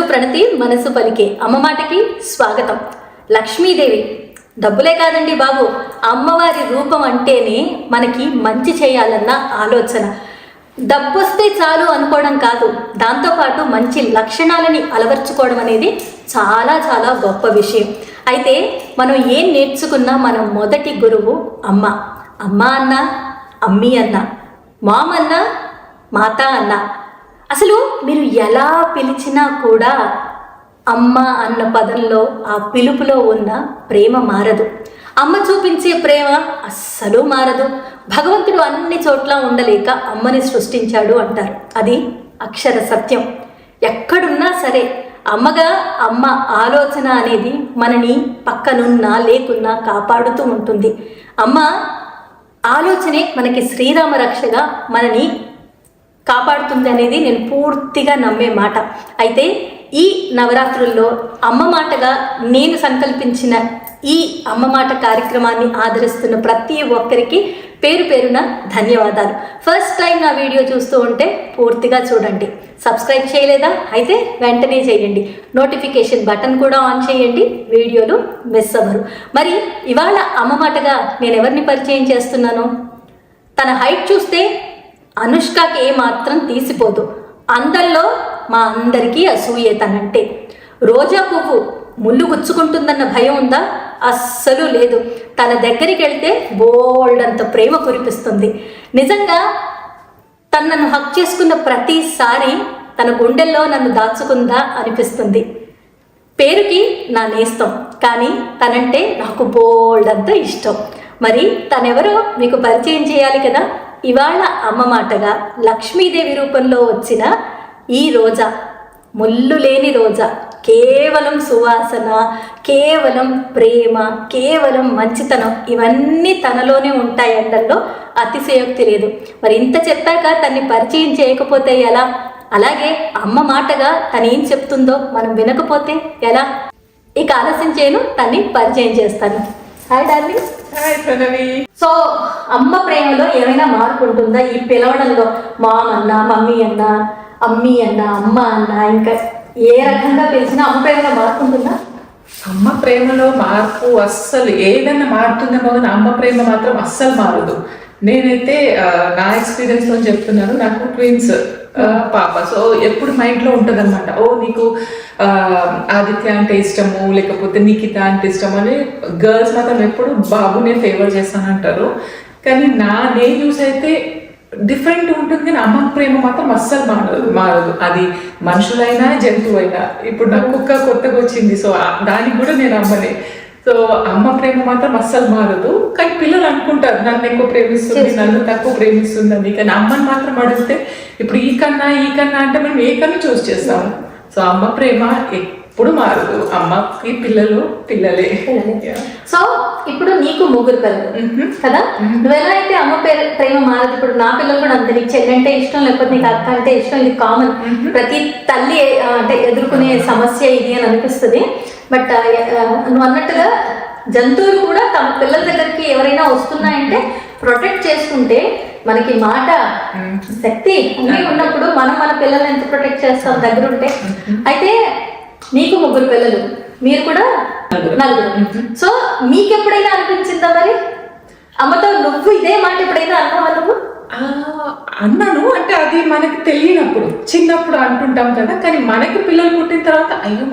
ప్రణతి మనసు పలికే అమ్మ మాటకి స్వాగతం. లక్ష్మీదేవి డబ్బులే కాదండి బాబు, అమ్మవారి రూపం అంటేనే మనకి మంచి చేయాలన్న ఆలోచన. డబ్బు వస్తే చాలు అనుకోవడం కాదు, దాంతోపాటు మంచి లక్షణాలని అలవర్చుకోవడం అనేది చాలా చాలా గొప్ప విషయం. అయితే మనం ఏం నేర్చుకున్నా మన మొదటి గురువు అమ్మ. అమ్మ అన్న, అమ్మి అన్న, మామ అన్న, మాత అన్న, అసలు మీరు ఎలా పిలిచినా కూడా అమ్మ అన్న పదంలో ఆ పిలుపులో ఉన్న ప్రేమ మారదు. అమ్మ చూపించే ప్రేమ అస్సలు మారదు. భగవంతుడు అన్ని చోట్ల ఉండలేక అమ్మని సృష్టించాడు అంటారు, అది అక్షర సత్యం. ఎక్కడున్నా సరే అమ్మగా అమ్మ ఆలోచన అనేది మనని పక్కనున్నా లేకున్నా కాపాడుతూ ఉంటుంది. అమ్మ ఆలోచనే మనకి శ్రీరామ రక్షగా మనని కాపాడుతుంది అనేది నేను పూర్తిగా నమ్మే మాట. అయితే ఈ నవరాత్రుల్లో అమ్మ మాటగా నేను సంకల్పించిన ఈ అమ్మ మాట కార్యక్రమాన్ని ఆదరిస్తున్న ప్రతి ఒక్కరికి పేరు పేరున ధన్యవాదాలు. ఫస్ట్ టైం నా వీడియో చూస్తూ ఉంటే పూర్తిగా చూడండి. సబ్స్క్రైబ్ చేయలేదా అయితే వెంటనే చేయండి. నోటిఫికేషన్ బటన్ కూడా ఆన్ చేయండి, వీడియోలు మిస్ అవ్వరు. మరి ఇవాళ అమ్మ మాటగా నేను ఎవరిని పరిచయం చేస్తున్నాను? తన హైట్ చూస్తే అనుష్కకి ఏమాత్రం తీసిపోదు. అందంలో మా అందరికీ అసూయే తనంటే. రోజా పువ్వు ముళ్ళు గుచ్చుకుంటుందన్న భయం ఉందా? అస్సలు లేదు. తన దగ్గరికి వెళ్తే బోల్డ్ అంత ప్రేమ కురిపిస్తుంది. నిజంగా తను నన్ను హక్ చేసుకున్న ప్రతిసారి తన గుండెల్లో నన్ను దాచుకుందా అనిపిస్తుంది. పేరుకి నా నేస్తం, కానీ తనంటే నాకు బోల్డ్ అంత ఇష్టం. మరి తనెవరో మీకు పరిచయం చేయాలి కదా. ఇవాళ అమ్మ మాటగా లక్ష్మీదేవి రూపంలో వచ్చిన ఈ రోజా, ముళ్ళు లేని రోజా, కేవలం సువాసన, కేవలం ప్రేమ, కేవలం మంచితనం, ఇవన్నీ తనలోనే ఉంటాయంటల్లో అతిశయోక్తి లేదు. మరి ఇంత చెప్పాక తన్ని పరిచయం చేయకపోతే ఎలా? అలాగే అమ్మ మాటగా తను ఏం చెప్తుందో మనం వినకపోతే ఎలా? ఇక ఆలస్యం చేయను, తన్ని పరిచయం చేస్తాను. Hi darling. Hi Pranavi. So అమ్మ ప్రేమలో ఏమైనా మార్పు ఉంటుందా? ఈ పిలవడంలో మామ అన్న, మమ్మీ అన్న, అమ్మి అన్న, అమ్మ అన్న, ఇంకా ఏ రకంగా పిలిచినా అమ్మ ప్రేమలో మార్పు ఉంటుందా? అమ్మ ప్రేమలో మార్పు అస్సలు ఏదన్నా మారుతుందేమో కానీ అమ్మ ప్రేమ మాత్రం అస్సలు మారదు. నేనైతే నా ఎక్స్పీరియన్స్ తో చెప్తున్నాను. నాకు ట్విన్స్ పాప. సో ఎప్పుడు మైండ్లో ఉంటుంది అనమాట, ఓ నీకు ఆదిత్య అంటే ఇష్టము, లేకపోతే నిఖిత అంటే ఇష్టము అని. గర్ల్స్ మాత్రం ఎప్పుడు బాబునే ఫేవర్ చేస్తానంటారు, కానీ నేను చూసి అయితే డిఫరెంట్ ఉంటుంది. కానీ అమ్మ ప్రేమ మాత్రం అస్సలు మారదు. అది మనుషులైనా జంతువైనా. ఇప్పుడు నా కుక్క కొత్తగా వచ్చింది, సో దానికి కూడా నేను అమ్మనే. సో అమ్మ ప్రేమ మాత్రం అస్సలు మారదు. కానీ పిల్లలు అనుకుంటారు నన్ను ఎక్కువ ప్రేమిస్తుంది, నన్ను తక్కువ ప్రేమిస్తుందని. కానీ అమ్మని మాత్రం అడిగితే ఇప్పుడు ఈ కన్నా అంటే మనం ఏ కన్నా చూస్ చేస్తాము. సో అమ్మ ప్రేమ ఎప్పుడు మారదు. అమ్మకి పిల్లలు పిల్లలే. సో ఇప్పుడు నీకు ముగ్గురు పిల్లలు కదా, నువ్వెలా అయితే అమ్మ ప్రేమ మారదు. ఇప్పుడు నా పిల్లలు కూడా అంతే. నీకు చెల్లి అంటే ఇష్టం, లేకపోతే నీకు అక్క అంటే ఇష్టం, ఇది కామన్. ప్రతి తల్లి అంటే ఎదుర్కొనే సమస్య ఇది అని అనిపిస్తుంది. బట్ నువ్వు అన్నట్టుగా జంతువులు కూడా తమ పిల్లల దగ్గరికి ఎవరైనా వస్తున్నాయంటే ప్రొటెక్ట్ చేసుకుంటే, మనకి మాట శక్తి అన్నీ ఉన్నప్పుడు మనం మన పిల్లల్ని ఎంత ప్రొటెక్ట్ చేస్తాం దగ్గర ఉంటే. అయితే నీకు ముగ్గురు పిల్లలు, మీరు కూడా నలుగురు. సో మీకు ఎప్పుడైనా అనిపించిందా మరి అమ్మతో నువ్వు ఇదే మాట ఎప్పుడైనా అన్నావా? నువ్వు అన్నాను అంటే అది మనకి తెలియనప్పుడు, చిన్నప్పుడు అంటుంటాం కదా. కానీ మనకి పిల్లలు పుట్టిన తర్వాత అయ్యో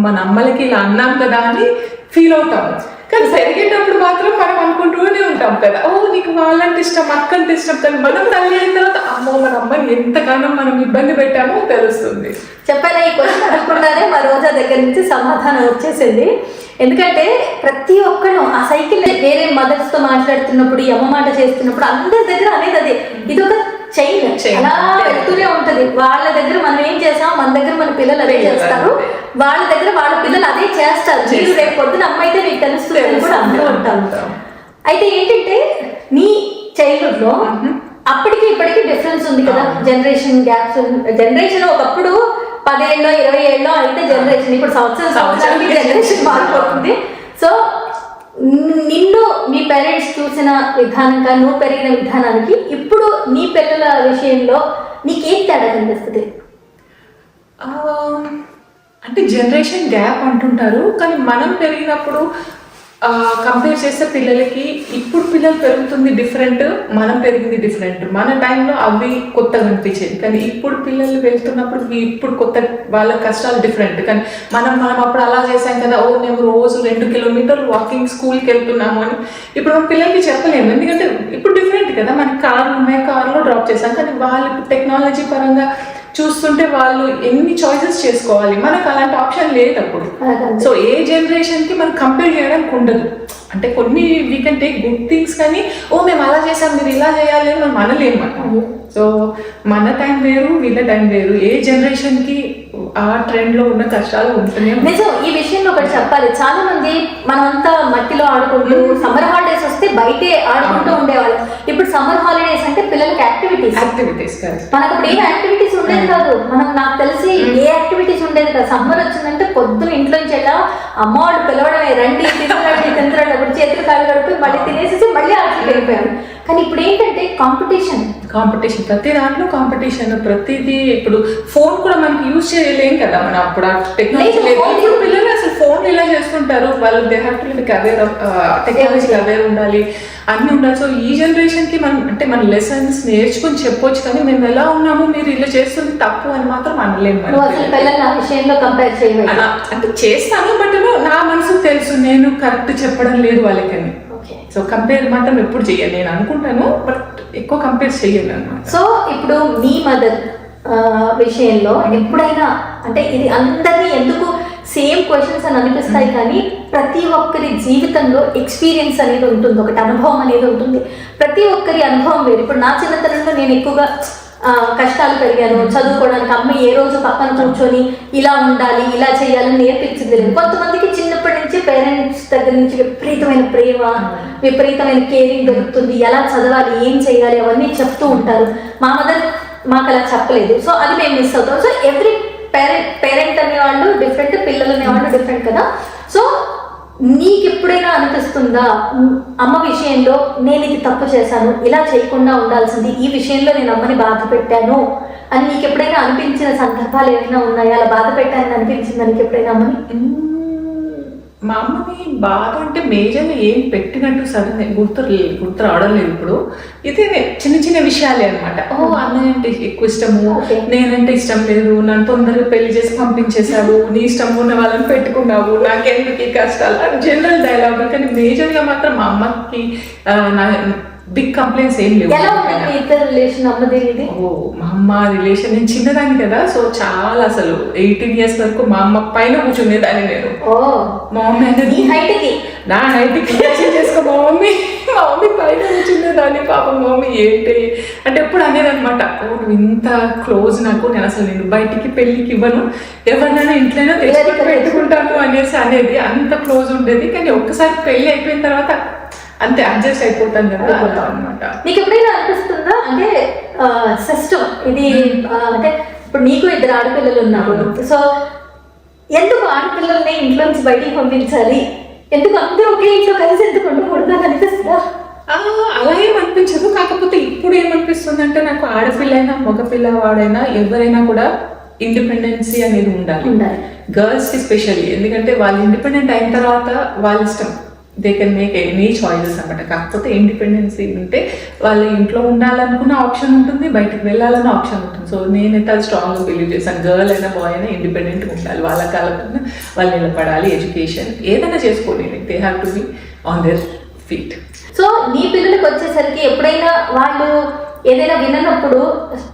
మన అమ్మలకి ఇలా అన్నాం కదా అని ఫీల్ అవుతాము. కానీ పెరిగేటప్పుడు మాత్రం మనం అనుకుంటూనే ఉంటాం కదా, ఓ నీకు వాళ్ళంటే ఇష్టం, అక్కంటే ఇష్టం. కానీ మనం తల్లి అయిన తర్వాత అమ్మో మన అమ్మని ఎంతగానో మనం ఇబ్బంది పెట్టామో తెలుస్తుంది. చెప్పాను, ఈ క్వశ్చన్ అడగకుండానే మా రోజా దగ్గర నుంచి సమాధానం వచ్చేసింది. ఎందుకంటే ప్రతి ఒక్కరు ఆ సైకిల్ వేరే మదర్స్ తో మాట్లాడుతున్నప్పుడు, ఈ అమ్మ మాట చేస్తున్నప్పుడు అందరి దగ్గర అనేది అదే. ఇది ఒక చైన్ అలా వెళ్తూనే ఉంటది. వాళ్ళ దగ్గర మనం ఏం చేసాం, మన దగ్గర మన పిల్లలు అదే చేస్తారు, వాళ్ళ దగ్గర వాళ్ళ పిల్లలు అదే చేస్తారు. మీరు రేపు పొద్దున అమ్మ అయితే మీకు తెలుస్తుంది అని కూడా అందరూ ఉంటాం. అయితే ఏంటంటే నీ చైల్డ్హుడ్ లో అప్పటికి ఇప్పటికి డిఫరెన్స్ ఉంది కదా, జనరేషన్ గ్యాప్స్. జనరేషన్ ఒకప్పుడు 10 ఏళ్ళలో 20 ఏళ్ళలో అయితే జనరేషన్, ఇప్పుడు సంవత్సరానికి జనరేషన్ మారిపోతుంది. సో నిన్ను మీ పేరెంట్స్ చూసిన విధానంగా నువ్వు పెరిగిన విధానానికి ఇప్పుడు నీ పిల్లల విషయంలో నీకేం తేడా కనిపిస్తుంది? అంటే జనరేషన్ గ్యాప్ అంటుంటారు, కానీ మనం పెరిగినప్పుడు కంపేర్ చేస్తే పిల్లలకి ఇప్పుడు పిల్లలు పెరుగుతుంది డిఫరెంట్, మనం పెరిగింది డిఫరెంట్. మన టైంలో అవి కొత్తగా అనిపించేది, కానీ ఇప్పుడు పిల్లలు వెళ్తున్నప్పుడు ఇప్పుడు కొత్త వాళ్ళ కష్టాలు డిఫరెంట్. కానీ మనం అప్పుడు అలా చేసాం కదా, మేము రోజు 2 కిలోమీటర్లు వాకింగ్ స్కూల్కి వెళ్తున్నాము అని ఇప్పుడు మన పిల్లలకి చెప్పలేము, ఎందుకంటే ఇప్పుడు డిఫరెంట్ కదా. మనకి కార్లు ఉన్నాయి, కార్లో డ్రాప్ చేసాం, కానీ వాళ్ళు ఇప్పుడు టెక్నాలజీ పరంగా చూస్తుంటే వాళ్ళు ఎన్ని చాయిసెస్ చేసుకోవాలి, మనకు అలాంటి ఆప్షన్ లేదు అప్పుడు. సో ఏ జనరేషన్కి మనం కంపేర్ చేయడానికి ఉండదు. అంటే కొన్ని we can take good things, కానీ మేము అలా చేసాం మీరు ఇలా చేయాలి అని మనం అనలేము అన్నమాట. సో మన టైం వేరు, వీళ్ళ టైం వేరు. ఏ జనరేషన్కి ఆ ట్రెండ్లో ఉన్న కష్టాలు ఉంటూనే. నిజం, ఈ విషయంలో ఒకటి చెప్పాలి. చాలా మంది మనమంతా మట్టిలో ఆడుకుంటూ సమ్మర్ హాలిడేస్ వస్తే బయటే ఆడుకుంటూ ఉండేవాళ్ళం. ఇప్పుడు సమ్మర్ హాలిడేస్ అంటే పిల్లలకి యాక్టివిటీస్ మనకు ఇప్పుడు ఏ యాక్టివిటీస్ ఉండేది కాదు. నాకు తెలిసి ఏ యాక్టివిటీస్ ఉండేది కాదు. సమ్మర్ వచ్చిందంటే పొద్దున ఇంట్లో నుంచి ఎలా అమ్మవాడు పిలవడమే, రండి తింటున్నాడు అప్పుడు చేతులు కాలు కడుపు మళ్ళీ తినేసేసి మళ్ళీ ఆటలు వెళ్ళిపోయాను. కానీ ఇప్పుడు ఏంటంటే కాంపిటీషన్ ప్రతి దాంట్లో కాంపిటీషన్, ప్రతిదీ. ఇప్పుడు ఫోన్ కూడా మనకి యూజ్ చేయలేం కదా మనం, అప్పుడు టెక్నాలజీ లేదు. ఇప్పుడు పిల్లలు అసలు ఫోన్ ఇలా చేస్తుంటారు, వాళ్ళు they have to live aware of technology, aware ఉండాలి, అన్నీ ఉండాలి. సో ఈ జనరేషన్కి మన లెసన్స్ నేర్చుకొని చెప్పొచ్చు, కానీ మేము ఎలా ఉన్నాము మీరు ఇలా చేస్తుంది తప్పు అని మాత్రం అనలేము. అంటే చేస్తాను, బట్ నా మనసుకు తెలుసు నేను కరెక్ట్ చెప్పడం లేదు వాళ్ళకని. సో కంపేర్ మాత్రం ఎప్పుడు చెయ్యను, నేను అనుకుంటాను బట్ ఎక్కువ కంపేర్ చెయ్యను అన్నమాట. సో ఇప్పుడు మీ మదర్ విషయంలో ఎప్పుడైనా, అంటే ఇది అందరినీ ఎందుకు సేమ్ క్వశ్చన్స్ అని అనిపిస్తాయి, కానీ ప్రతి ఒక్కరి జీవితంలో ఎక్స్పీరియన్స్ అనేది ఉంటుంది, ఒకటి అనుభవం అనేది ఉంటుంది. ప్రతి ఒక్కరి అనుభవం వేరు. ఇప్పుడు నా చిన్నతనంలో నేను ఎక్కువగా కష్టాలు పెరిగాను, చదువుకోవడానికి అమ్మ ఏ రోజు పక్కన కూర్చొని ఇలా ఉండాలి ఇలా చేయాలని నేర్పించింది లేదు. కొంతమందికి చిన్నప్పటి నుంచి పేరెంట్స్ దగ్గర నుంచి విపరీతమైన ప్రేమ, విపరీతమైన కేరింగ్ దొరుకుతుంది, ఎలా చదవాలి ఏం చేయాలి అవన్నీ చెప్తూ ఉంటారు. మా మదర్ మాకు అలా చెప్పలేదు. సో అది మేము మిస్ అవుతాం. సో ఎవ్రీ పేరెంట్ అనేవాళ్ళు డిఫరెంట్, పిల్లలు అనేవాళ్ళు డిఫరెంట్ కదా. సో నీకు ఎప్పుడైనా అనిపిస్తుందా అమ్మ విషయంలో నేను ఇది తప్పు చేశాను, ఇలా చేయకుండా ఉండాల్సింది, ఈ విషయంలో నేను అమ్మని బాధ పెట్టాను అని నీకు ఎప్పుడైనా అనిపించిన సందర్భాలు ఏమైనా ఉన్నాయా? అలా బాధ పెట్టానని అనిపించిందా నీకు ఎప్పుడైనా అమ్మని? మా అమ్మని బాధ అంటే మేజర్గా ఏం పెట్టినట్టు సడన్ గుర్తు రావడం లేదు ఇప్పుడు. ఇదే చిన్న చిన్న విషయాలే అనమాట. అన్నయ్య అంటే ఎక్కువ ఇష్టము, నేనంటే ఇష్టం లేదు, నన్ను తొందరగా పెళ్లి చేసి పంపించేశావు, నీ ఇష్టం ఉన్న వాళ్ళని పెట్టుకున్నావు, నాకెందుకు ఈ కష్టాలు అని జనరల్ డైలాగ్. కానీ మేజర్గా మాత్రం మా అమ్మకి బిగ్ కంప్లైంట్స్ ఏం లేవు. మా అమ్మ రిలేషన్ నేను చిన్నదాన్ని కదా, సో చాలా అసలు 18 years వరకు మా అమ్మ పైన కూర్చునేదాన్ని నేను. మా మమ్మీ అంటే నా హైట్కి చేసుకో మా మమ్మీ పైన కూర్చునేదాన్ని. పాపం మా మమ్మీ ఏంటి అంటే ఎప్పుడు అనేది అనమాట, నువ్వు ఇంత క్లోజ్ నాకు, నేను అసలు నేను బయటికి పెళ్ళికి ఇవ్వను, ఎవరినైనా ఇంట్లోనే తెచ్చి పెట్టుకుంటాను అనేసి అనేది. అంత క్లోజ్ ఉండేది. కానీ ఒక్కసారి పెళ్ళి అయిపోయిన తర్వాత అంతే అడ్జస్ట్ అయిపోతాను కదా అనమాట. నీకు ఎప్పుడైనా అనిపిస్తుందా అంటే సిస్టమ్ ఇది, అంటే ఇప్పుడు నీకు 2 ఆడపిల్లలు ఉన్నారు, సో ఎందుకు ఆడపిల్లల్ని ఇంట్లో నుంచి బయటికి పంపించాలి, ఎందుకు అందరూ ఒకే ఇంట్లో కలిసి ఎందుకు ఉండకూడదు అని అనిపిస్తుందా? అలా ఏం అనిపించదు. కాకపోతే ఇప్పుడు ఏమనిపిస్తుంది అంటే, నాకు ఆడపిల్లైనా మగపిల్లవాడైనా ఎవరైనా కూడా ఇండిపెండెన్సీ అనేది ఉండాలి, గర్ల్స్కి స్పెషల్లీ. ఎందుకంటే వాళ్ళు ఇండిపెండెంట్ అయిన తర్వాత వాళ్ళ ఇష్టం, they can make any choices అనమాట. కాకపోతే ఇండిపెండెన్సీ ఉంటే వాళ్ళ ఇంట్లో ఉండాలనుకున్న ఆప్షన్ ఉంటుంది, బయటకు వెళ్ళాలన్న ఆప్షన్ ఉంటుంది. సో నేనైతే అది స్ట్రాంగ్గా బిలీవ్ చేశాను. గర్ల్ అయినా బాయ్ అయినా ఇండిపెండెంట్గా ఉండాలి, వాళ్ళ కాలంలో వాళ్ళు నిలబడాలి, ఎడ్యుకేషన్ ఏదైనా చేసుకోలేదు, they have to be on their feet. So నీ పిల్లలకి వచ్చేసరికి ఎప్పుడైనా వాళ్ళు ఏదైనా విన్నప్పుడు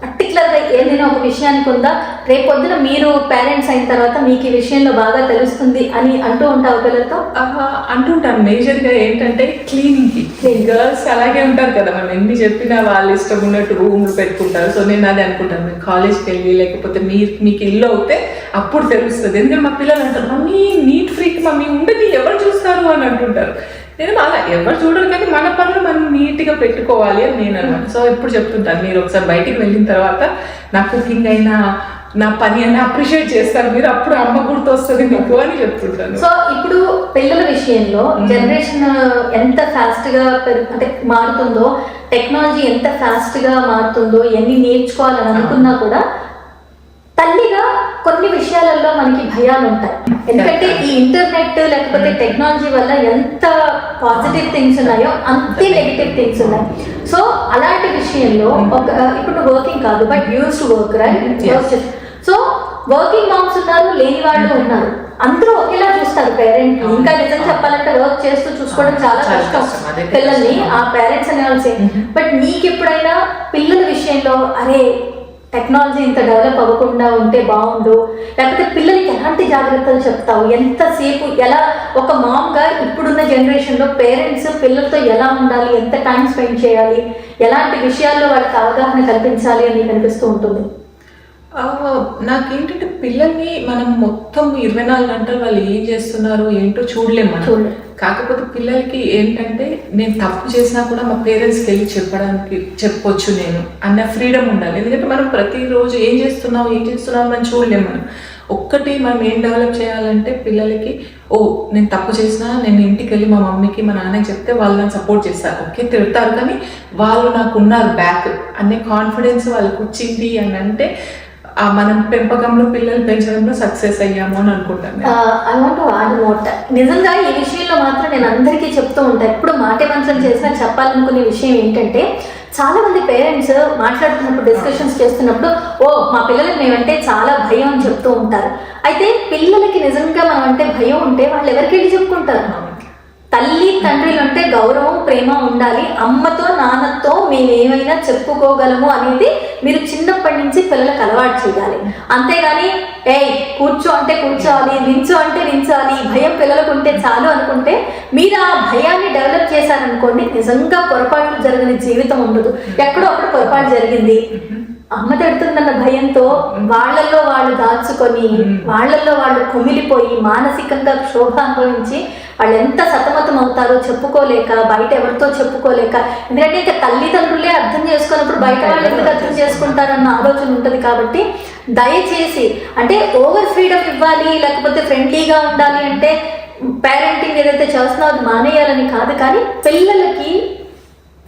పర్టికులర్గా ఏదైనా ఒక విషయానికి ఉందా, రేపొద్దున మీరు పేరెంట్స్ అయిన తర్వాత మీకు ఈ విషయంలో బాగా తెలుస్తుంది అని అంటూ ఉంటావు పిల్లలతో? అంటుంటాను. మేజర్గా ఏంటంటే క్లీనింగ్కి. గర్ల్స్ అలాగే ఉంటారు కదా, మనం ఎన్ని చెప్పినా వాళ్ళు ఇష్టం ఉన్నట్టు రూమ్లు పెట్టుకుంటారు. సో నేను అదే అనుకుంటాను, మీరు కాలేజ్కి వెళ్ళి లేకపోతే మీకు ఇల్లు అవుతే అప్పుడు తెలుస్తుంది. ఎందుకంటే మా పిల్లలు అంటారు, మమ్మీ నీట్ ఫ్రీక్ మమ్మీ ఉండదు, ఎవరు చూస్తారు అని అంటుంటారు. నేను అలా ఎవరు చూడరు, కానీ మన పనులు మనం నీట్గా పెట్టుకోవాలి అని నేను అనమాట. సో ఇప్పుడు చెప్తుంటాను, మీరు ఒకసారి బయటికి వెళ్ళిన తర్వాత నా కుకింగ్ అయినా నా పని అని అప్రిషియేట్ చేస్తారు మీరు, అప్పుడు అమ్మ గుర్తు వస్తుంది మీకు అని చెప్తుంటాను. సో ఇప్పుడు పిల్లల విషయంలో జనరేషన్ ఎంత ఫాస్ట్ గా అంటే మారుతుందో, టెక్నాలజీ ఎంత ఫాస్ట్ గా మారుతుందో, ఎన్ని నేర్చుకోవాలని అనుకున్నా కూడా తల్లిగా కొన్ని విషయాలలో మనకి భయాలు ఉంటాయి. ఎందుకంటే ఈ ఇంటర్నెట్ లేకపోతే టెక్నాలజీ వల్ల ఎంత పాజిటివ్ థింగ్స్ ఉన్నాయో అంతే నెగిటివ్ థింగ్స్ ఉన్నాయి. సో అలాంటి విషయంలో ఇప్పుడు వర్కింగ్ కాదు but used to work right. So working moms ఉన్నారు, లేని వాళ్ళు ఉన్నారు, అందరూ ఒకేలా చూస్తారు పేరెంట్. ఇంకా నిజంగా చెప్పాలంటే వర్క్ చేస్తూ చూసుకోవడం చాలా కష్టం పిల్లల్ని, ఆ పేరెంట్స్ అనేవాళ్ళు. బట్ నీకు ఎప్పుడైనా పిల్లల విషయంలో అరే టెక్నాలజీ ఇంత డెవలప్ అవ్వకుండా ఉంటే బాగుండు, లేకపోతే పిల్లలకి ఎలాంటి జాగ్రత్తలు చెప్తావు, ఎంతసేపు ఎలా ఒక మామ్గా ఇప్పుడున్న జనరేషన్లో పేరెంట్స్ పిల్లలతో ఎలా ఉండాలి, ఎంత టైం స్పెండ్ చేయాలి, ఎలాంటి విషయాల్లో వాళ్ళకి అవగాహన కల్పించాలి అని కనిపిస్తూ ఉంటుంది? నాకేంటంటే పిల్లల్ని మనం మొత్తం 24 గంటలు వాళ్ళు ఏం చేస్తున్నారు ఏంటో చూడలేము మనం. కాకపోతే పిల్లలకి ఏంటంటే నేను తప్పు చేసినా కూడా మా పేరెంట్స్కి వెళ్ళి చెప్పొచ్చు నేను అన్న ఫ్రీడమ్ ఉండాలి. ఎందుకంటే మనం ప్రతిరోజు ఏం చేస్తున్నావు మనం చూడలేము. మనం ఒక్కటి మనం ఏం డెవలప్ చేయాలంటే పిల్లలకి నేను తప్పు చేసినా నేను ఇంటికి వెళ్ళి మా మమ్మీకి మా నాన్నకి చెప్తే వాళ్ళు నన్ను సపోర్ట్ చేస్తారు. ఓకే తిడతారు కానీ వాళ్ళు నాకు ఉన్నారు బ్యాక్ అనే కాన్ఫిడెన్స్ వాళ్ళకి వచ్చింది అని అంటే మనం పెంపకంలో పిల్లలు పెంచడంలో సక్సెస్ అయ్యాము అని అనుకుంటాను. I want to add more. నిజంగా ఈ విషయంలో మాత్రం నేను అందరికీ చెప్తూ ఉంటాను, ఎప్పుడు మాటే మంత్రం చేసినా చెప్పాలనుకునే విషయం ఏంటంటే, చాలా మంది పేరెంట్స్ మాట్లాడుతున్నప్పుడు డిస్కషన్స్ చేస్తున్నప్పుడు మా పిల్లలకి మేమంటే చాలా భయం అని చెప్తూ ఉంటారు. అయితే పిల్లలకి నిజంగా మనం అంటే భయం ఉంటే వాళ్ళు ఎవరికి వెళ్ళి చెప్పుకుంటారు? తల్లి తండ్రులు అంటే గౌరవం ప్రేమ ఉండాలి. అమ్మతో నాన్నతో మేము ఏమైనా చెప్పుకోగలము అనేది మీరు చిన్నప్పటి నుంచి పిల్లలకు అలవాటు చేయాలి. అంతేగాని కూర్చో అంటే కూర్చోవాలి, నించో అంటే నించోవాలి, భయం పిల్లలకు ఉంటే చాలు అనుకుంటే మీరు ఆ భయాన్ని డెవలప్ చేశారనుకోండి, నిజంగా పొరపాట్లు జరిగిన జీవితం ఉండదు. ఎక్కడో అప్పుడు పొరపాటు జరిగింది, అమ్మ తిడుతుందన్న భయంతో వాళ్ళల్లో వాళ్ళు దాచుకొని వాళ్ళల్లో వాళ్ళు కుమిలిపోయి మానసికంగా క్షోభ అనుభవించి వాళ్ళు ఎంత సతమతం అవుతారో చెప్పుకోలేక, బయట ఎవరితో చెప్పుకోలేక. ఎందుకంటే ఇంకా తల్లిదండ్రులే అర్థం చేసుకున్నప్పుడు బయట వాళ్ళు ఎందుకు అర్థం చేసుకుంటారన్న ఆలోచన ఉంటుంది. కాబట్టి దయచేసి అంటే ఓవర్ ఫ్రీడమ్ ఇవ్వాలి లేకపోతే ఫ్రెండ్లీగా ఉండాలి అంటే పేరెంటింగ్ ఏదైతే చేస్తున్నారో అది మానేయాలని కాదు, కానీ పిల్లలకి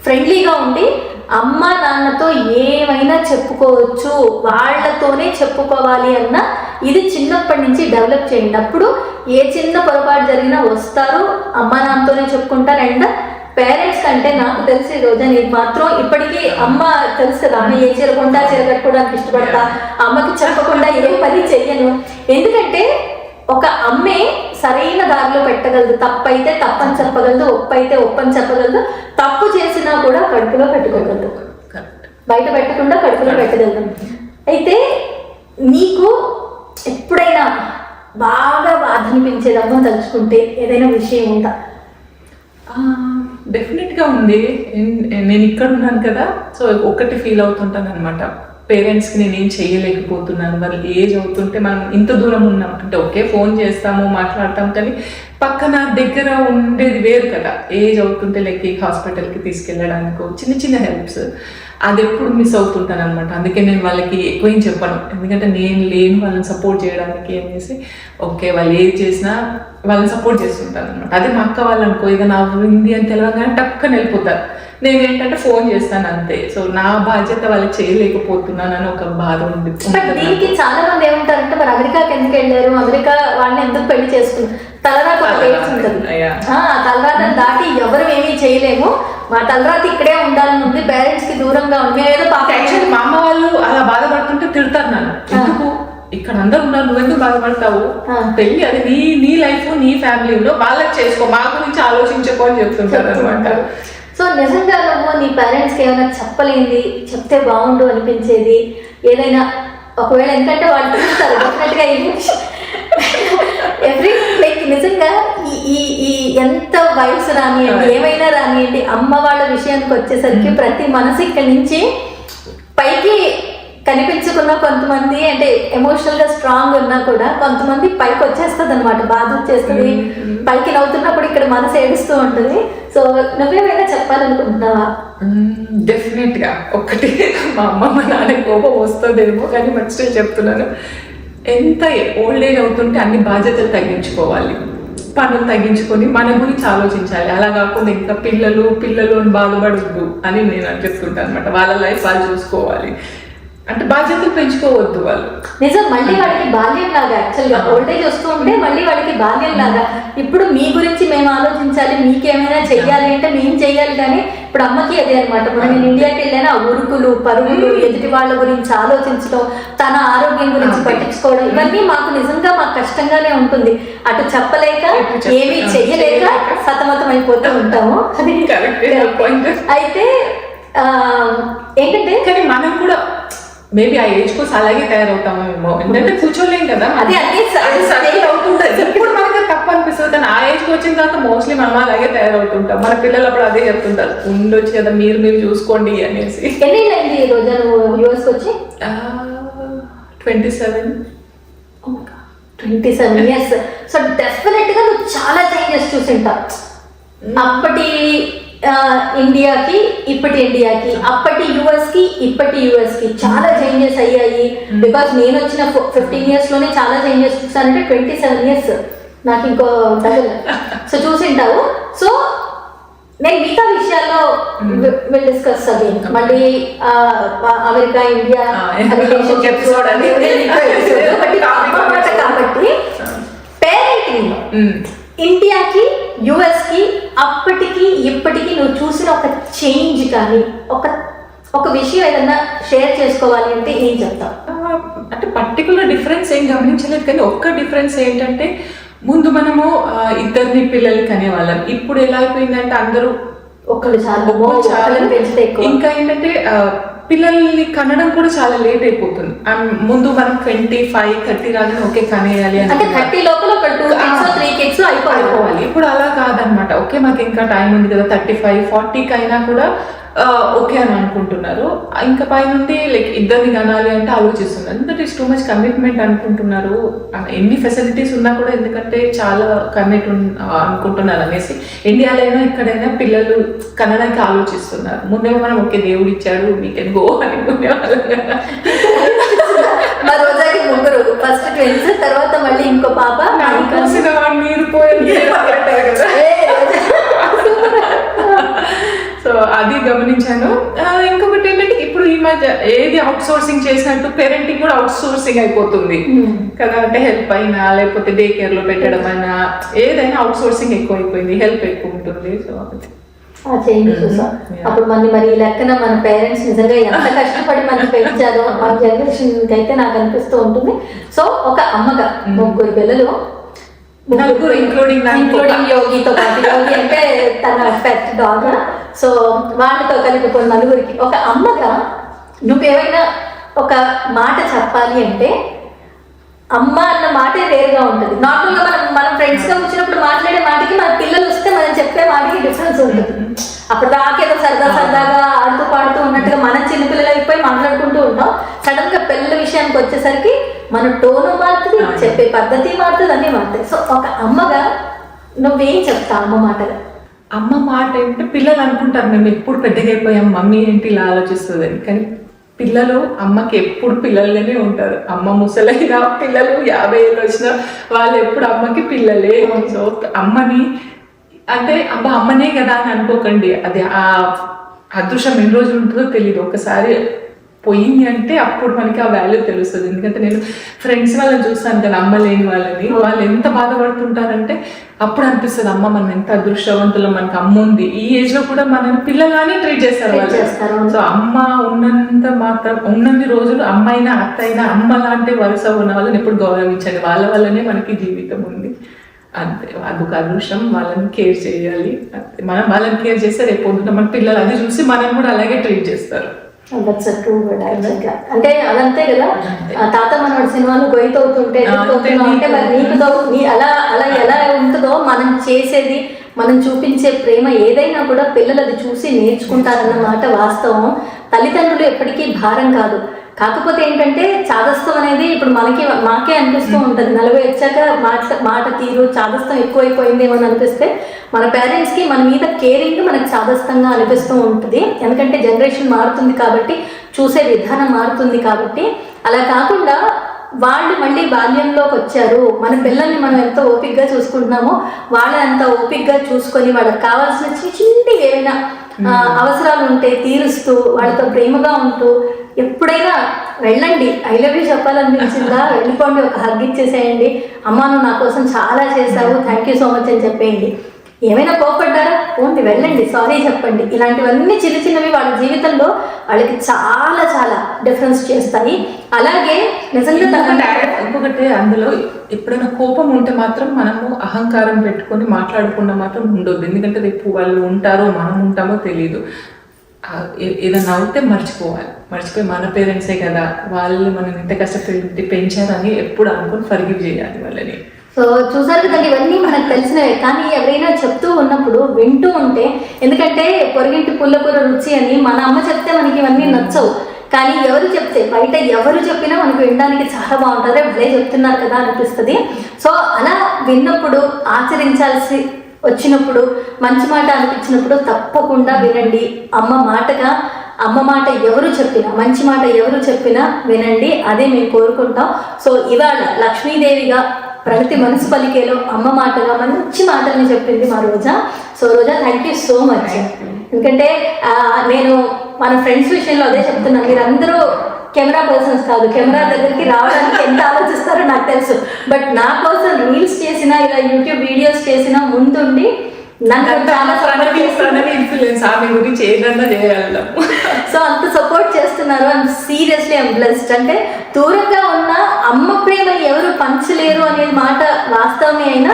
ఫ్రెండ్లీగా ఉండి అమ్మ నాన్నతో ఏమైనా చెప్పుకోవచ్చు, వాళ్ళతోనే చెప్పుకోవాలి అన్న ఇది చిన్నప్పటి నుంచి డెవలప్ చేయండి. అప్పుడు ఏ చిన్న పొరపాటు జరిగినా వస్తారు, అమ్మ నాన్నతోనే చెప్పుకుంటారు. అండ్ పేరెంట్స్ కంటే నాకు తెలిసి రోజా నేను మాత్రం ఇప్పటికీ అమ్మ తెలుసు కదా, అమ్మ ఏ చీర కొంటా చీర కట్టుకోవడానికి ఇష్టపడతా, అమ్మకి చెప్పకుండా ఏ పని చెయ్యను. ఎందుకంటే ఒక అమ్మే సరైన దారిలో పెట్టగలదు, తప్పైతే తప్పని చెప్పగలదు, ఒప్పైతే ఒప్పని చెప్పగలదు, తప్పు చేసినా కూడా కడుపులో పెట్టుకోగలదు, బయట పెట్టకుండా కడుపులో పెట్టగలదు. అయితే నీకు ఎప్పుడైనా బాగా బాధ అనిపించేది అమ్మ తలుచుకుంటే ఏదైనా విషయం ఉందా? డెఫినెట్గా ఉంది. నేను ఇక్కడ ఉన్నాను కదా, సో ఒకటి ఫీల్ అవుతుంటాను అనమాట, పేరెంట్స్కి నేనేం చేయలేకపోతున్నాను. వాళ్ళు ఏజ్ అవుతుంటే మనం ఇంత దూరం ఉన్నాం అంటే ఓకే ఫోన్ చేస్తాము మాట్లాడతాం, కానీ పక్కన దగ్గర ఉండేది వేరు కదా. ఏజ్ అవుతుంటే లైక్ హాస్పిటల్కి తీసుకెళ్ళడానికి చిన్న చిన్న హెల్ప్స్ అది ఎప్పుడు మిస్ అవుతుంటాను అనమాట. అందుకే నేను వాళ్ళకి ఎక్కువ ఏం చెప్పను, ఎందుకంటే నేను లేను వాళ్ళని సపోర్ట్ చేయడానికి అనేసి. ఓకే వాళ్ళు ఏది చేసినా వాళ్ళని సపోర్ట్ చేస్తుంటాను అనమాట. అదే మా అక్క వాళ్ళు అనుకో, ఇక నా ఉంది అని తెలియగానే టక్కని వెళ్ళిపోతారు, నేను ఏంటంటే ఫోన్ చేస్తాను అంతే. సో నా బాధ్యత వాళ్ళకి చేయలేకపోతున్నాను అని ఒక బాధ ఉంది. దీనికి చాలా మంది ఏమంటారంటే మరి అమెరికాకి ఎందుకు వెళ్ళారు, అమెరికా వాళ్ళని ఎందుకు పెళ్లి చేసుకున్నారు, తలరాత ఉంటుంది, తలరాత దాటి ఎవరు ఏమీ చేయలేము, మా తలరాత ఇక్కడే ఉండాలని ఉంది, పేరెంట్స్ కి దూరంగా ఉంది. యాక్చువల్లీ మా అమ్మ వాళ్ళు అలా బాధపడుతుంటే తిడతారు నన్ను, ఎందుకు ఇక్కడ అందరు ఉన్నారు నువ్వు ఎందుకు బాధపడతావు, పెళ్లి అది నీ లైఫ్ నీ ఫ్యామిలీలో వాళ్ళకి చేసుకో, మా గురించి ఆలోచించుకో అని చెప్తుంటారు అనమాట. సో నిజంగా నువ్వు నీ పేరెంట్స్కి ఏమైనా చెప్పలేంది, చెప్తే బాగుండు అనిపించేది ఏదైనా ఒకవేళ, ఎందుకంటే వాళ్ళు చూస్తారు డెఫినెట్గా ఎవ్రీ లైక్ నిజంగా ఈ ఎంత వయసు రానియండి ఏమైనా రానియండి, అమ్మ వాళ్ళ విషయానికి వచ్చేసరికి ప్రతి మనసు ఇక్కడి నుంచి పైకి కనిపించుకున్న కొంతమంది అంటే ఎమోషనల్ గా స్ట్రాంగ్ ఉన్నా కూడా కొంతమంది పైకి వచ్చేస్తుంది అనమాట, బాధ వచ్చేస్తుంది. పైకి నవ్వుతున్నప్పుడు ఇక్కడ మనసు ఏడుస్తూ ఉంటుంది. సో నువ్వేమైనా చెప్పాలనుకుంటున్నావా? డెఫినెట్ గా ఒకటి, మా అమ్మ మా నాన్న కోపం వస్తుందేమో కానీ మంచిగా చెప్తున్నాను. ఎంత ఓల్డ్ ఏజ్ అవుతుంటే అన్ని బాధ్యతలు తగ్గించుకోవాలి, పనులు తగ్గించుకొని మన గురించి ఆలోచించాలి. అలా కాకుండా ఇంకా పిల్లలు అని బాధపడద్దు అని నేను చెప్తుంటాను అనమాట. వాళ్ళ లైఫ్ వాళ్ళు చూసుకోవాలి, అంటే బాధ్యతలు పెంచుకోవద్దు వాళ్ళు. నిజం, మళ్ళీ వాళ్ళకి బాల్యం లాగా యాక్చువల్గా ఓల్డేజ్ వస్తూ ఉంటే మళ్ళీ వాళ్ళకి బాల్యం లాగా. ఇప్పుడు మీ గురించి మేము ఆలోచించాలి, మీకేమైనా చెయ్యాలి అంటే మేము చెయ్యాలి. కానీ ఇప్పుడు అమ్మకి అదే అనమాట. మనం నేను ఇండియాకి వెళ్ళాను, ఆ ఉరుకులు పరుగులు, ఎదుటి వాళ్ళ గురించి ఆలోచించడం, తన ఆరోగ్యం గురించి పట్టించుకోవడం, ఇవన్నీ మాకు నిజంగా మాకు కష్టంగానే ఉంటుంది. అటు చెప్పలేక ఏమీ చెయ్యలేక సతమతం అయిపోతూ ఉంటాము. అయితే ఏంటంటే కానీ మనం కూడా మేబీ ఆ ఏజ్ కోసం అలాగే తయారవుతామేమో, ఎందుకంటే కూర్చోలేం కదా, అది అవుతుంటుంది. ఇప్పుడు మనకి తప్పు అనిపిస్తుంది, కానీ ఆ ఏజ్కి వచ్చిన తర్వాత మోస్ట్లీ మనం అలాగే తయారవుతుంటాం. మన పిల్లలు అప్పుడు అదే చెప్తుంటారు, ఉండొచ్చు కదా మీరు చూసుకోండి అనేసి. ఎన్ని అయింది ఈ రోజు నువ్వు యూఎస్కి వచ్చి? 27 ఇయర్స్. సో డెఫినెట్ గా నువ్వు చాలా చేంజెస్ చూసింటావు. అప్పటి ఇండియాకి ఇప్పటి ఇండియాకి, అప్పటి యుఎస్ కి ఇప్పటి యుఎస్ కి చాలా చేంజెస్ అయ్యాయి. బికాస్ నేను వచ్చిన 15 years లోనే చాలా చేంజెస్ చూసానంటే 27 years నాకు ఇంకో డబుల్. సో చూసింటావు. సో నేను మిగతా విషయాల్లో విల్ డిస్కస్ అగైన్. మళ్ళీ అమెరికా ఇండియా కాబట్టి పేరెంటింగ్ ఇండియాకి యుఎస్ కి అప్పటికి ఇప్పటికి నువ్వు చూసిన ఒక చేంజ్ కానీ ఒక విషయం ఏదన్నా షేర్ చేసుకోవాలి అంటే ఏం చెప్తావు? అంటే పర్టికులర్ డిఫరెన్స్ ఏం గమనించలేదు, కానీ ఒక్క డిఫరెన్స్ ఏంటంటే ముందు మనము ఇద్దరిని పిల్లలు కనేవాళ్ళం. ఇప్పుడు ఎలా అయిపోయిందంటే అందరూ ఒకళ్ళు చాలా పెంచితే ఎక్కువ. ఇంకా ఏంటంటే పిల్లల్ని కనడం కూడా చాలా లేట్ అయిపోతుంది. ముందు మనం 25-30 రాగానే ఓకే కనేయాలి అంటే 30 లోపల ఒక 2 kids 3 kids అయిపోవాలి. ఇప్పుడు అలా కాదనమాట. ఓకే మాకు ఇంకా టైం ఉంది కదా, 35-40 అయినా కూడా ఓకే అని అనుకుంటున్నారు. ఇంకా పైనుండి లైక్ ఇద్దరిని కనాలి అంటే ఆలోచిస్తున్నారు. ఎందుకంటే ఇట్స్ టూ మచ్ కమిట్మెంట్ అనుకుంటున్నారు. ఎన్ని ఫెసిలిటీస్ ఉన్నా కూడా ఎందుకంటే చాలా కమిట్ అనుకుంటున్నారు అనేసి ఇండియాలో అయినా ఎక్కడైనా పిల్లలు కనడానికి ఆలోచిస్తున్నారు. ముందేమో మనం ఓకే దేవుడు ఇచ్చాడు వీ కెన్ గో అని మా రోజాకి ముగ్గురు, ఫస్ట్ ట్విన్స్, తర్వాత మళ్ళీ ఇంకో పాప. మీరు పోయి కదా. సో అది గమనించాను. ఇంకొకటి ఏంటంటే ఇప్పుడు ఈ మధ్య ఏది అవుట్ సోర్సింగ్ చేసినట్టు పేరెంటింగ్ కూడా అవుట్ సోర్సింగ్ అయిపోతుంది కదా. అంటే హెల్ప్ అయినా లేకపోతే డే కేర్ లో పెట్టడం అయినా ఏదైనా అవుట్ సోర్సింగ్ ఎక్కువ అయిపోయింది, హెల్ప్ ఎక్కువ ఉంటుంది. సో చేంజ్ చూసా. అప్పుడు మరి లెక్కన మన పేరెంట్స్ నిజంగా ఎంత కష్టపడి మనకి పెంచారో మన జనరేషన్ అయితే నాకు అనిపిస్తూ ఉంటుంది. సో ఒక అమ్మగా ముగ్గురు పిల్లలు, ఇంక్లూడింగ్ యోగితో పాటు, యోగి అంటే తన పెట్ డాగ్. సో వాళ్ళతో కలిపి కొన్ని నలుగురికి ఒక అమ్మగా నువ్వేమైనా ఒక మాట చెప్పాలి అంటే అమ్మ అన్న మాటే వేరుగా ఉంటుంది. నార్మల్గా మనం ఫ్రెండ్స్గా వచ్చినప్పుడు మాట్లాడే మాటకి మన పిల్లలు వస్తే మనం చెప్పే మాటకి డిఫరెన్స్ ఉంటుంది. అప్పుడు దాకేదో సరదాగా ఆడుతూ పాడుతూ ఉన్నట్టుగా మనం చిన్నపిల్లలు అయిపోయి మాట్లాడుకుంటూ ఉంటాం. సడన్ గా పిల్లల విషయానికి వచ్చేసరికి మన టోను మారుతుంది, చెప్పే పద్ధతి మారుతుంది, అన్నీ మారుతాయి. సో ఒక అమ్మగా నువ్వేం చెప్తావు అమ్మ మాటగా? అమ్మ మాట ఏంటంటే పిల్లలు అనుకుంటారు మేము ఎప్పుడు పెద్దగా అయిపోయాం, మమ్మీ ఏంటి ఇలా ఆలోచిస్తుంది. కానీ పిల్లలు అమ్మకి ఎప్పుడు పిల్లలుగానే ఉంటారు. అమ్మ ముసలైనా పిల్లలు 50 ఏళ్ళు వచ్చినా వాళ్ళు ఎప్పుడు అమ్మకి పిల్లలే. సో అమ్మని అంటే అమ్మనే కదా అని అనుకోకండి. అది ఆ అదృష్టం ఎన్ని రోజులు ఉంటుందో తెలియదు. ఒకసారి పోయింది అంటే అప్పుడు మనకి ఆ వాల్యూ తెలుస్తుంది. ఎందుకంటే నేను ఫ్రెండ్స్ వాళ్ళని చూస్తాను కదా, అమ్మ లేని వాళ్ళని, వాళ్ళు ఎంత బాధపడుతుంటారంటే అప్పుడు అనిపిస్తుంది అమ్మ మనం ఎంత అదృష్టవంతులు, మనకి అమ్మ ఉంది. ఈ ఏజ్ లో కూడా మనల్ని పిల్లలానే ట్రీట్ చేస్తారు వాళ్ళు. సో అమ్మ ఉన్నన్ని రోజులు అమ్మ అయినా అత్త అయినా అమ్మ లాంటి వరుస ఉన్న వాళ్ళని ఎప్పుడు గౌరవించండి. వాళ్ళ వల్లనే మనకి జీవితం ఉంది. అంతే, అదొక అదృష్టం. వాళ్ళని కేర్ చేయాలి. మనం వాళ్ళని కేర్ చేస్తే రేపు పొద్దున మన పిల్లలు అది చూసి మనం కూడా అలాగే ట్రీట్ చేస్తారు. అంటే అదంతే కదా. తాత మనవాడి సినిమాలు గొయ్యతవుతుంటే అంటే మరి నీకు అలా ఎలా ఉంటుందో మనం చేసేది, మనం చూపించే ప్రేమ ఏదైనా కూడా పిల్లలు అది చూసి నేర్చుకుంటారన్నమాట వాస్తవం. తల్లిదండ్రులు ఎప్పటికీ భారం కాదు. కాకపోతే ఏంటంటే చాదస్తం అనేది ఇప్పుడు మాకే అనిపిస్తూ ఉంటుంది, 40 వచ్చాక మాట తీరు చాదస్తం ఎక్కువైపోయిందేమో అని అనిపిస్తే మన పేరెంట్స్కి మన మీద కేరింగ్ మనకు చాదస్తంగా అనిపిస్తూ ఉంటుంది. ఎందుకంటే జనరేషన్ మారుతుంది కాబట్టి, చూసే విధానం మారుతుంది కాబట్టి. అలా కాకుండా వాళ్ళు మళ్ళీ బాల్యంలోకి వచ్చారు, మన పిల్లల్ని మనం ఎంత ఓపికగా చూసుకుంటున్నామో వాళ్ళని అంత ఓపికగా చూసుకొని వాళ్ళకి కావాల్సిన చిన్న ఏమైనా అవసరాలు ఉంటే తీరుస్తూ వాళ్ళతో ప్రేమగా ఉంటూ ఎప్పుడైనా వెళ్ళండి, ఐ లవ్ యూ చెప్పాలనిపించిందా వెళ్ళిపోండి, ఒక హగ్ ఇచ్చేసేయండి, అమ్మా నువ్వు నా కోసం చాలా చేశావు, థ్యాంక్ యూ సో మచ్ అని చెప్పేయండి. ఏమైనా కోపడ్డారా ఓన్లీ వెళ్ళండి, సారీ చెప్పండి. ఇలాంటివన్నీ చిన్న చిన్నవి వాళ్ళ జీవితంలో వాళ్ళకి చాలా చాలా డిఫరెన్స్ చేస్తాయి. అలాగే నిజంగా ఇంకొకటి అందులో ఎప్పుడైనా కోపం ఉంటే మాత్రం మనము అహంకారం పెట్టుకొని మాట్లాడకుండా మాత్రం ఉండొద్దు. ఎందుకంటే రేపు వాళ్ళు ఉంటారో మనం ఉంటామో తెలియదు. ఏదైనా అవుతే మర్చిపోయి మన పేరెంట్సే కదా, వాళ్ళు మనం ఇంత కష్టపడి పెంచారని ఎప్పుడు అనుకొని ఫర్గివ్ చేయాలి వాళ్ళని. సో చూసారు కదండి, ఇవన్నీ మనకు తెలిసినవే. కానీ ఎవరైనా చెప్తూ ఉన్నప్పుడు వింటూ ఉంటే, ఎందుకంటే పొరిగింటి పుల్లకూర రుచి అని మన అమ్మ చెప్తే మనకి ఇవన్నీ నచ్చవు, కానీ ఎవరు చెప్తే బయట ఎవరు చెప్పినా మనకు వినడానికి చాలా బాగుంటుంది, భలే చెప్తున్నారు కదా అనిపిస్తుంది. సో అలా విన్నప్పుడు ఆచరించాల్సి వచ్చినప్పుడు మంచి మాట అనిపించినప్పుడు తప్పకుండా వినండి. అమ్మ మాట ఎవరు చెప్పినా, మంచి మాట ఎవరు చెప్పినా వినండి, అదే మేము కోరుకుంటాం. సో ఇవాళ లక్ష్మీదేవిగా ప్రగతి మనసు పలికేలో అమ్మ మాటగా మంచి మాటల్ని చెప్పింది మా Roja. So Roja thank you so much. ఎందుకంటే నేను మన ఫ్రెండ్స్ విషయంలో అదే చెప్తున్నాను, మీరందరూ కెమెరా పర్సన్స్ కాదు, కెమెరా దగ్గరికి రావడానికి ఎంత ఆలోచిస్తారో నాకు తెలుసు. బట్ నా కోసం రీల్స్ చేసినా ఇలా యూట్యూబ్ వీడియోస్ చేసినా ముందుండి నన్ను చాలా ఇన్ఫ్లుయెన్స్ ఆమె గురించి ఏదన్నా చేయగలం. సో అంత సపోర్ట్ చేస్తున్నారు. And seriously I'm blessed. అంటే దూరంగా ఉన్న అమ్మ ప్రేమని ఎవరు పంచలేరు అనేది మాట వాస్తవమే అయినా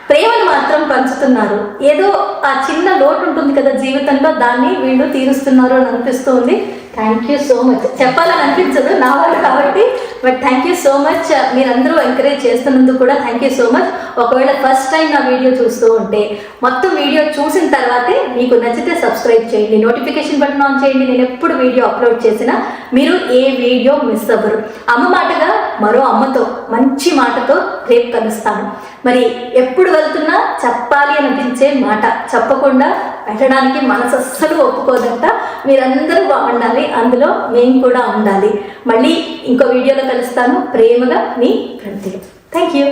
ప్రేమను మాత్రం పంచుతున్నారు. ఏదో ఆ చిన్న లోటు ఉంటుంది కదా జీవితంలో, దాన్ని వీళ్ళు తీరుస్తున్నారు అని అనిపిస్తుంది. Thank you so much. చెప్పాలని అనిపించదు నా వాళ్ళు కాబట్టి, but thank you so much. మీరందరూ ఎంకరేజ్ చేస్తున్నందుకు కూడా థ్యాంక్ యూ సో మచ్. ఒకవేళ ఫస్ట్ టైం నా వీడియో చూస్తూ ఉంటే మొత్తం వీడియో చూసిన తర్వాతే మీకు నచ్చితే సబ్స్క్రైబ్ చేయండి, నోటిఫికేషన్ బటన్ ఆన్ చేయండి. నేను ఎప్పుడు వీడియో అప్లోడ్ చేసినా మీరు ఏ వీడియో మిస్ అవ్వరు. అమ్మ మాటగా మరో అమ్మతో మంచి మాటతో రేపు కలుస్తాను. మరి ఎప్పుడు వెళ్తున్నా చెప్పాలి అనిపించే మాట చెప్పకుండా పెట్టడానికి మనసు అస్సలు ఒప్పుకోదంట. మీరందరూ బాగుండాలి, అందులో మేము కూడా ఉండాలి. మళ్ళీ ఇంకో వీడియోలో కలుస్తాను. ప్రేమగా మీ ప్రణతి. Thank you.